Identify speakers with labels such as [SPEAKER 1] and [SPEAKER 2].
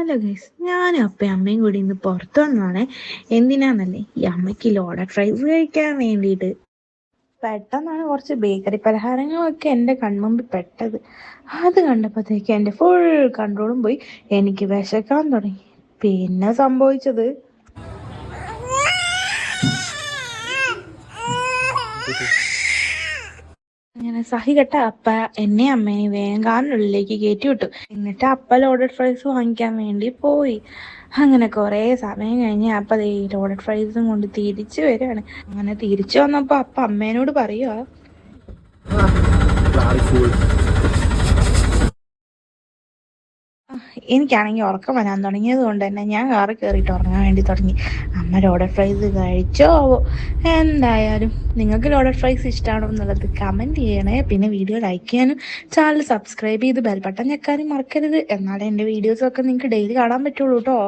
[SPEAKER 1] Hello guys, ഞാനും അപ്പയും അമ്മയും കൂടി ഇന്ന് പുറത്തു വന്നതാണേ. എന്തിനാന്നല്ലേ, ഈ അമ്മയ്ക്ക് ലോഡഡ് ഫ്രൈസ് കഴിക്കാൻ വേണ്ടിയിട്ട്. പെട്ടെന്നാണ് കുറച്ച് ബേക്കറി പലഹാരങ്ങളൊക്കെ എൻ്റെ കൺമുമ്പിൽ പെട്ടത്. അത് കണ്ടപ്പോഴത്തേക്ക് എൻ്റെ ഫുൾ കൺട്രോളും പോയി. എനിക്ക് വിശക്കാൻ തുടങ്ങി. പിന്നെ സംഭവിച്ചത്, അങ്ങനെ സഹികെട്ട അപ്പ എന്നെ അമ്മേനെ വേഗം കാറിനുള്ളിലേക്ക് കയറ്റി വിട്ടു. എന്നിട്ട് അപ്പ ലോഡഡ് ഫ്രൈസ് വാങ്ങിക്കാൻ വേണ്ടി പോയി. അങ്ങനെ കുറേ സമയം കഴിഞ്ഞ് അപ്പ ഈ ലോഡഡ് ഫ്രൈസും കൊണ്ട് തിരിച്ചു വരികയാണ്. അങ്ങനെ തിരിച്ചു വന്നപ്പോ അപ്പ അമ്മേനോട് പറയുക, എനിക്കാണെങ്കിൽ ഉറക്കം വരാൻ തുടങ്ങിയത് കൊണ്ട് തന്നെ ഞാൻ കാറിൽ കയറിയിട്ട് ഉറങ്ങാൻ വേണ്ടി തുടങ്ങി. അമ്മ ലോഡഡ് ഫ്രൈസ് കഴിച്ചോ? എന്തായാലും നിങ്ങൾക്ക് ലോഡഡ് ഫ്രൈസ് ഇഷ്ടമാണോ എന്നുള്ളത് കമൻറ്റ് ചെയ്യണേ. പിന്നെ വീഡിയോ ലൈക്ക് ചെയ്യാനും ചാനൽ സബ്സ്ക്രൈബ് ചെയ്ത് ബെൽ ബട്ടൺ ഞെക്കാനും മറക്കരുത്. എന്നാലേ എൻ്റെ വീഡിയോസൊക്കെ നിങ്ങൾക്ക് ഡെയിലി കാണാൻ പറ്റുള്ളൂ കേട്ടോ.